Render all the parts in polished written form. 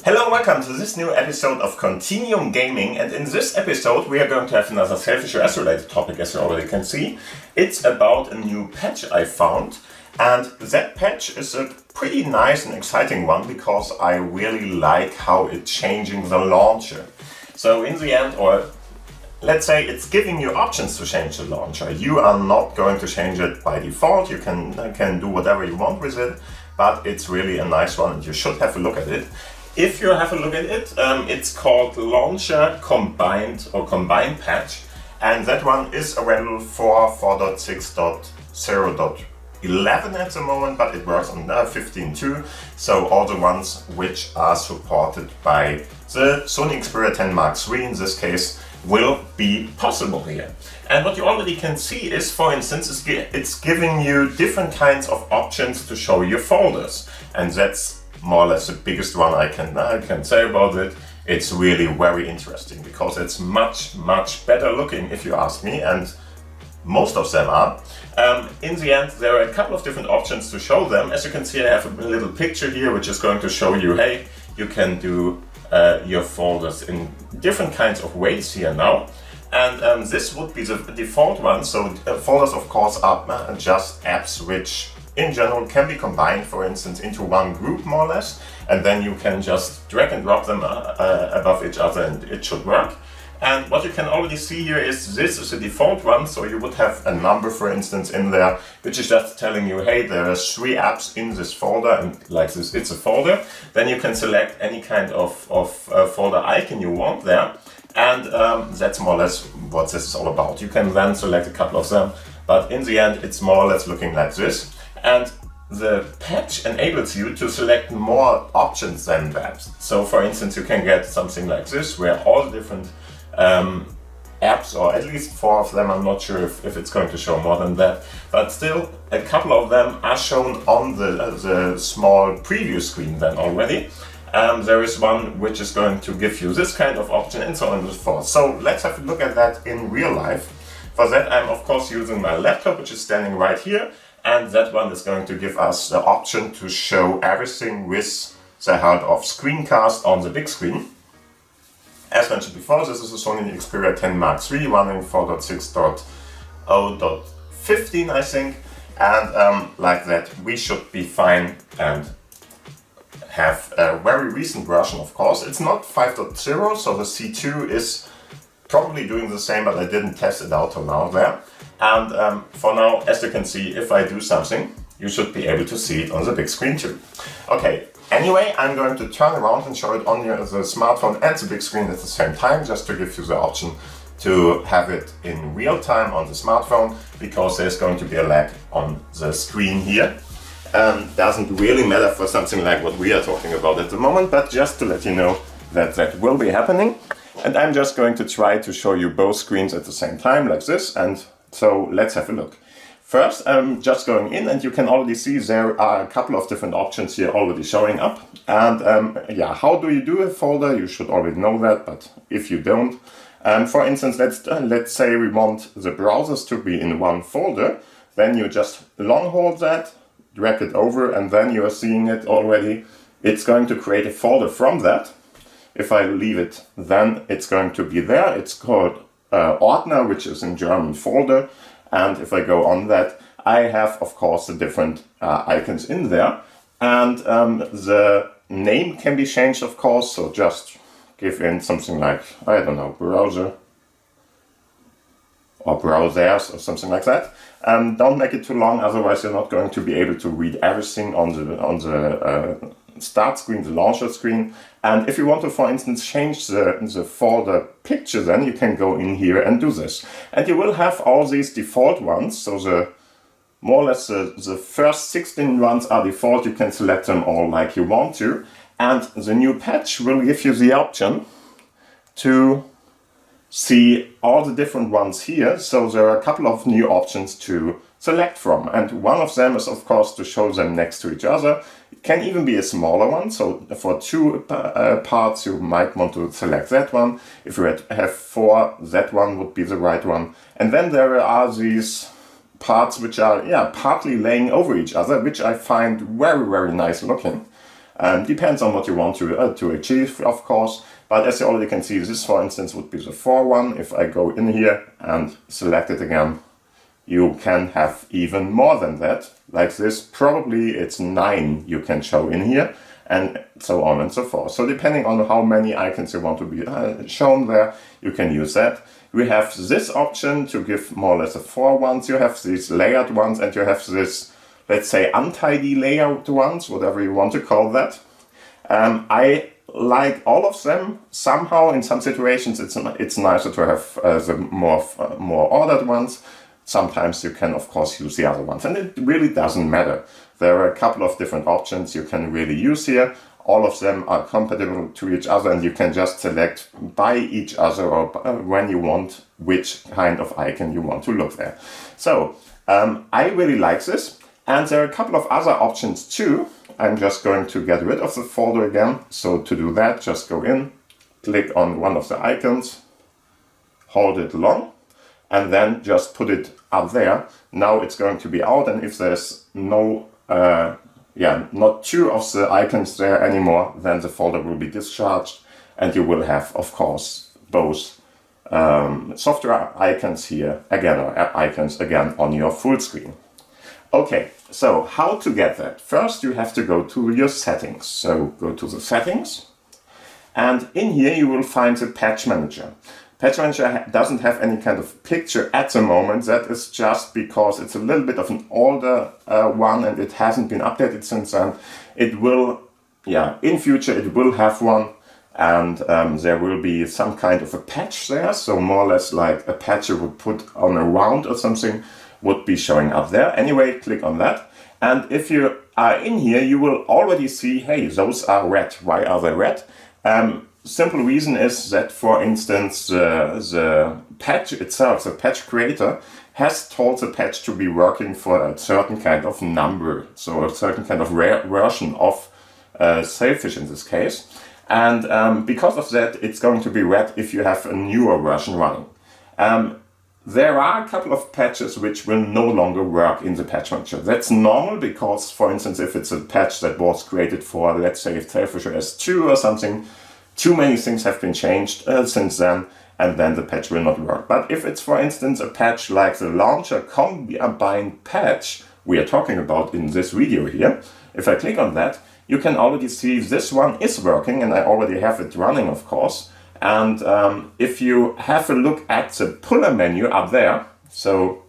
Hello, welcome to this new episode of Continuum Gaming, and in this episode we are going to have another Sailfish OS related topic, as you already can see. It's about a new patch I found, and that patch is a pretty nice and exciting one because I really like how it's changing the launcher. So in the end, or let's say it's giving you options to change the launcher. You are not going to change it by default, you can do whatever you want with it, but it's really a nice one and you should have a look at it. If you have a look at it, it's called Launcher Combined or Combined Patch, and that one is available for 4.6.0.11 at the moment, but it works on 15.2, so all the ones which are supported by the Sony Xperia 10 Mark III in this case will be possible here. And what you already can see is, for instance, it's giving you different kinds of options to show your folders, and that's more or less the biggest one I can say about it. It's really very interesting because it's much better looking, if you ask me, and most of them are. In the end, there are a couple of different options to show them. As you can see, I have a little picture here which is going to show you, hey, you can do your folders in different kinds of ways here now. And this would be the default one. So folders, of course, are just apps which in general can be combined, for instance, into one group more or less, and then you can just drag and drop them above each other and it should work. And what you can already see here is this is a default one, so you would have a number, for instance, in there, which is just telling you, hey, there are 3 apps in this folder, and like this, it's a folder. Then you can select any kind of folder icon you want there, and that's more or less what this is all about. You can then select a couple of them, but in the end, it's more or less looking like this. And the patch enables you to select more options than that. So for instance, you can get something like this, where all the different apps, or at least 4 of them, I'm not sure if it's going to show more than that, but still a couple of them are shown on the small preview screen then already. There is one which is going to give you this kind of option, and so on and so forth. So let's have a look at that in real life. For that, I'm of course using my laptop, which is standing right here. And that one is going to give us the option to show everything with the help of screencast on the big screen. As mentioned before, this is a Sony Xperia 10 Mark III running 4.6.0.15, I think. And like that, we should be fine and have a very recent version, of course. It's not 5.0, so the C2 is probably doing the same, but I didn't test it out till now there. And for now, as you can see, if I do something, you should be able to see it on the big screen too. Okay, anyway, I'm going to turn around and show it on the smartphone and the big screen at the same time, just to give you the option to have it in real time on the smartphone, because there's going to be a lag on the screen here. Doesn't really matter for something like what we are talking about at the moment, but just to let you know that that will be happening. And I'm just going to try to show you both screens at the same time, like this, and so let's have a look. First, I'm just going in, and you can already see there are a couple of different options here already showing up. And yeah, how do you do a folder? You should already know that, but if you don't, for instance, let's say we want the browsers to be in one folder, then you just long hold that, drag it over, and then you are seeing it already. It's going to create a folder from that. If I leave it, then it's going to be there. It's called Ordner, which is in German folder. And if I go on that, I have, of course, the different icons in there. And the name can be changed, of course. So just give in something like, I don't know, browser or browsers or something like that. Don't make it too long, otherwise you're not going to be able to read everything on the start screen, the launcher screen. And if you want to, for instance, change the folder picture, then you can go in here and do this. And you will have all these default ones. So the more or less the first 16 ones are default. You can select them all like you want to. And the new patch will give you the option to see all the different ones here. So there are a couple of new options to select from, and one of them is, of course, to show them next to each other. It can even be a smaller one, so for 2 parts you might want to select that one. If you have 4, that one would be the right one. And then there are these parts which are partly laying over each other, which I find very nice looking. Depends on what you want to achieve, of course. But as you already can see, this, for instance, would be the 4 one. If I go in here and select it again, you can have even more than that. Like this, probably it's 9 you can show in here, and so on and so forth. So depending on how many icons you want to be shown there, you can use that. We have this option to give more or less a 4 ones. You have these layered ones, and you have this, let's say, untidy layout ones, whatever you want to call that. I like all of them. Somehow, in some situations, it's nicer to have the more ordered ones. Sometimes you can, of course, use the other ones, and it really doesn't matter. There are a couple of different options you can really use here. All of them are compatible to each other, and you can just select by each other or when you want which kind of icon you want to look there. So I really like this, and there are a couple of other options too. I'm just going to get rid of the folder again. So to do that, just go in, click on one of the icons, hold it long, and then just put it up there. Now it's going to be out, and if there's no, not 2 of the icons there anymore, then the folder will be discharged, and you will have, of course, both software icons here again, or icons again on your full screen. Okay, so how to get that? First, you have to go to your settings. So go to the settings, and in here you will find the PatchManager. PatchManager doesn't have any kind of picture at the moment. That is just because it's a little bit of an older one, and it hasn't been updated since then. It will, in future it will have one, and there will be some kind of a patch there. So more or less like a patch you would put on a round or something would be showing up there. Anyway, click on that. And if you are in here, you will already see, hey, those are red. Why are they red? Simple reason is that, for instance, the patch itself, the patch creator, has told the patch to be working for a certain kind of number, so a certain kind of version of Sailfish in this case. And because of that, it's going to be red if you have a newer version running. There are a couple of patches which will no longer work in the patch manager. That's normal because, for instance, if it's a patch that was created for, let's say, Sailfish OS 2 or something, too many things have been changed since then, and then the patch will not work. But if it's, for instance, a patch like the launcher combine patch we are talking about in this video here, if I click on that, you can already see this one is working, and I already have it running, of course. And if you have a look at the puller menu up there, so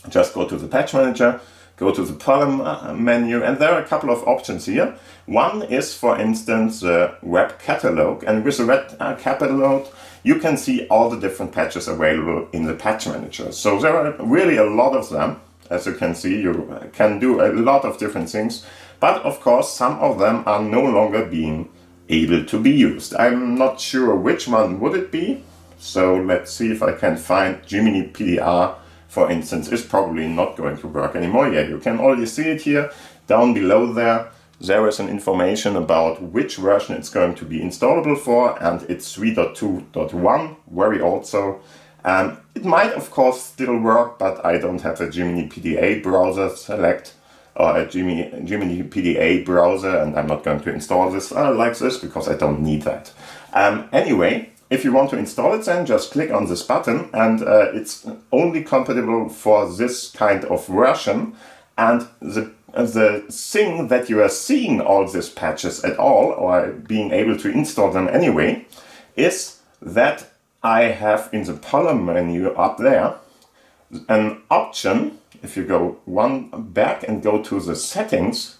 just go to the patch manager, go to the puller menu, and there are a couple of options here. One is, for instance, the web catalog, and with the web catalog you can see all the different patches available in the patch manager. So there are really a lot of them. As you can see, you can do a lot of different things, but of course some of them are no longer being able to be used. I'm not sure which one would it be, so let's see if I can find Gemini PDR, for instance, is probably not going to work anymore. Yeah, you can already see it here. Down below there, there is an information about which version it's going to be installable for, and it's 3.2.1, very old. So it might of course still work, but I don't have a Gemini PDA browser select, or a Gemini PDA browser, and I'm not going to install this like this because I don't need that. Anyway, if you want to install it, then just click on this button, and it's only compatible for this kind of version. And the thing that you are seeing all these patches at all, or being able to install them anyway, is that I have in the puller menu up there an option. If you go one back and go to the settings,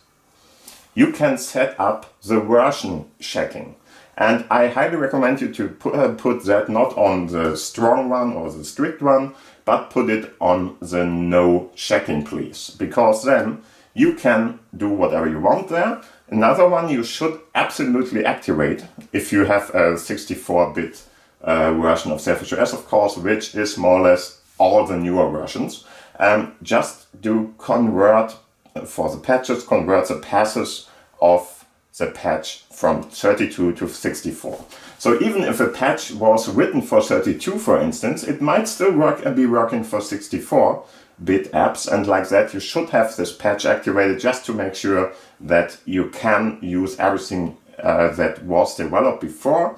you can set up the version checking. And I highly recommend you to put that not on the strong one or the strict one, but put it on the no checking, please. Because then you can do whatever you want there. Another one you should absolutely activate if you have a 64-bit version of Sailfish OS, of course, which is more or less all the newer versions. Just do convert for the patches, convert the passes of the patch from 32 to 64. So even if a patch was written for 32, for instance, it might still be working for 64-bit apps, and like that you should have this patch activated just to make sure that you can use everything that was developed before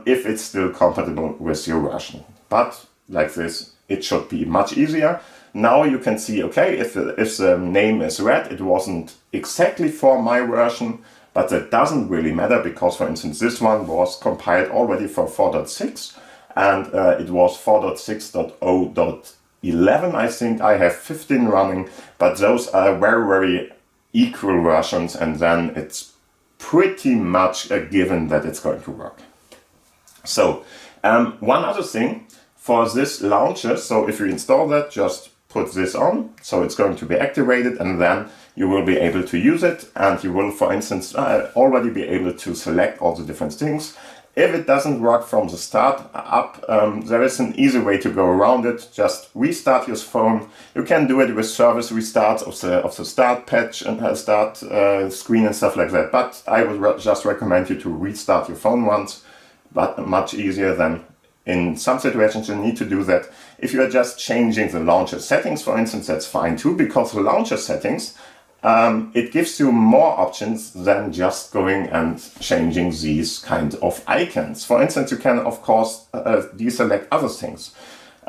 if it's still compatible with your version. But like this, it should be much easier. Now you can see, okay, if the name is red, it wasn't exactly for my version, but that doesn't really matter because, for instance, this one was compiled already for 4.6 and it was 4.6.0.11. I think I have 15 running, but those are very, very equal versions, and then it's pretty much a given that it's going to work. So one other thing for this launcher, so if you install that, just put this on, so it's going to be activated, and then you will be able to use it, and you will, for instance, already be able to select all the different things. If it doesn't work from the start up, there is an easy way to go around it. Just restart your phone. You can do it with service restarts of the start patch and start screen and stuff like that. But I would just recommend you to restart your phone once, but much easier than in some situations you need to do that. If you are just changing the launcher settings, for instance, that's fine too, because the launcher settings, it gives you more options than just going and changing these kind of icons. For instance, you can, of course, deselect other things.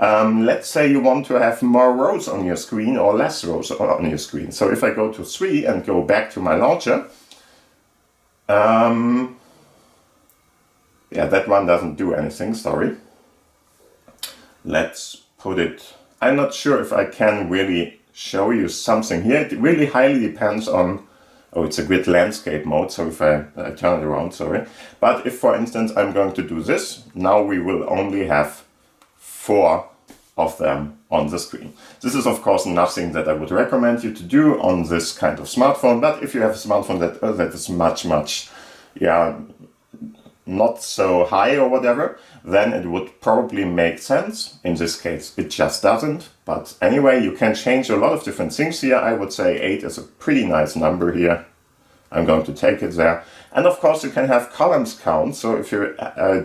Let's say you want to have more rows on your screen or less rows on your screen. So if I go to 3 and go back to my launcher, yeah, that one doesn't do anything, sorry. Let's put it, I'm not sure if I can really show you something here. It really highly depends on, oh, it's a grid landscape mode, so if I turn it around, sorry. But if, for instance, I'm going to do this, now we will only have 4 of them on the screen. This is, of course, nothing that I would recommend you to do on this kind of smartphone, but if you have a smartphone that is much, yeah, not so high or whatever, then it would probably make sense. In this case, it just doesn't. But anyway, you can change a lot of different things here. I would say 8 is a pretty nice number here. I'm going to take it there. And of course, you can have columns count. So if you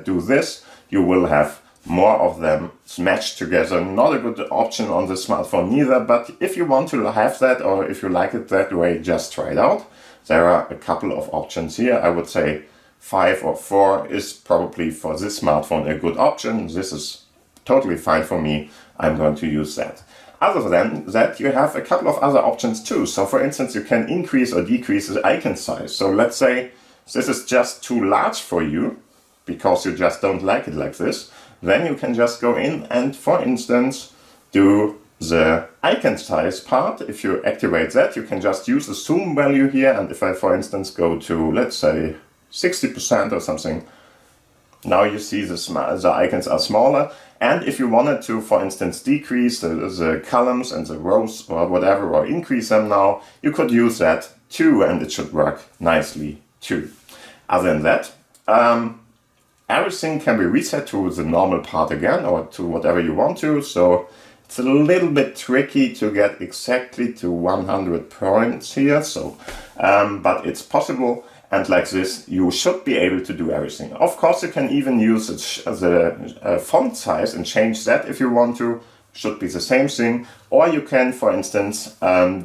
do this, you will have more of them smashed together. Not a good option on the smartphone neither. But if you want to have that, or if you like it that way, just try it out. There are a couple of options here. I would say 5 or 4 is probably for this smartphone a good option. This is totally fine for me. I'm going to use that. Other than that, you have a couple of other options too. So for instance, you can increase or decrease the icon size. So let's say this is just too large for you because you just don't like it like this. Then you can just go in and, for instance, do the icon size part. If you activate that, you can just use the zoom value here. And if I, for instance, go to, let's say, 60% or something, now you see the icons are smaller. And if you wanted to, for instance, decrease the columns and the rows or whatever, or increase them now, you could use that too, and it should work nicely too. Other than that, everything can be reset to the normal part again, or to whatever you want to. So it's a little bit tricky to get exactly to 100 points here. So, but it's possible. And like this, you should be able to do everything. Of course, you can even use the font size and change that if you want to. Should be the same thing. Or you can, for instance,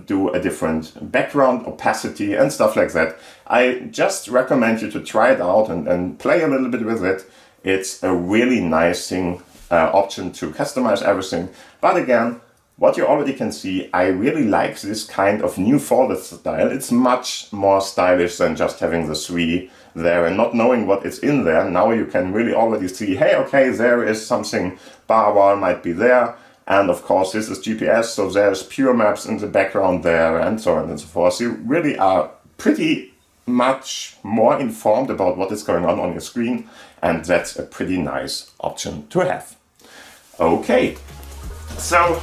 do a different background opacity and stuff like that. I just recommend you to try it out and play a little bit with it. It's a really nice thing, option to customize everything. But again, what you already can see, I really like this kind of new folded style. It's much more stylish than just having the 3 there and not knowing what is in there. Now you can really already see, hey, okay, there is something, bar wall might be there. And of course, this is GPS, so there's pure maps in the background there, and so on and so forth. You really are pretty much more informed about what is going on your screen, and that's a pretty nice option to have. Okay, so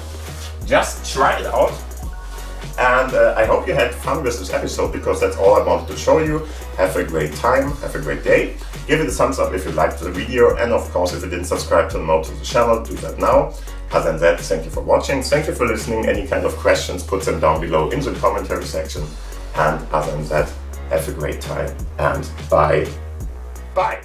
just try it out, and I hope you had fun with this episode, because that's all I wanted to show you. Have a great time, have a great day. Give it a thumbs up if you liked the video, and of course, if you didn't subscribe to the channel, do that now. Other than that, thank you for watching, thank you for listening. Any kind of questions, put them down below in the commentary section. And other than that, have a great time, and bye. Bye.